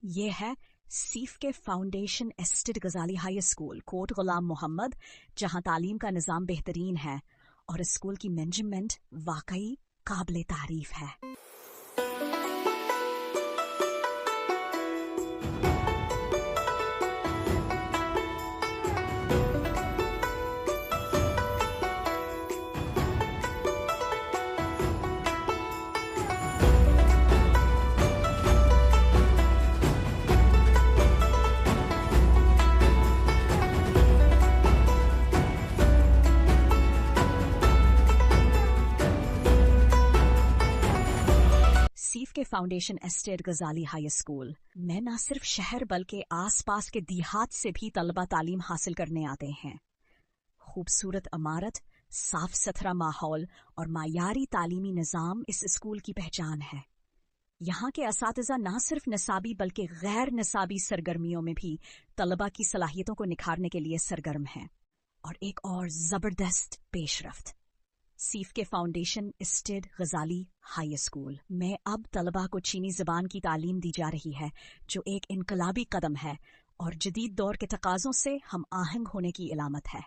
ये है सीफ के फाउंडेशन एस्टेड गजाली हाई स्कूल कोट गुलाम मोहम्मद, जहां तालीम का निज़ाम बेहतरीन है और इस स्कूल की मैनेजमेंट वाकई काबिल तारीफ है। सीफ के फाउंडेशन एस्टेड गजाली हाई स्कूल में न सिर्फ शहर बल्कि आसपास के देहात से भी तलबा तालीम हासिल करने आते हैं। खूबसूरत इमारत, साफ सुथरा माहौल और मायारी तालीमी निज़ाम इस स्कूल की पहचान है। यहाँ के असातिज़ा न सिर्फ निसाबी बल्कि गैर निसाबी सरगर्मियों में भी तलबा की सलाहियतों को निखारने के लिए सरगर्म हैं। और एक और ज़बरदस्त पेशरफ्त, सीफ के फाउंडेशन एस्टेड गजाली हाई स्कूल में अब तलबा को चीनी ज़बान की तालीम दी जा रही है, जो एक इनकलाबी कदम है और जदीद दौर के तकाज़ों से हम आहंग होने की इलामत है।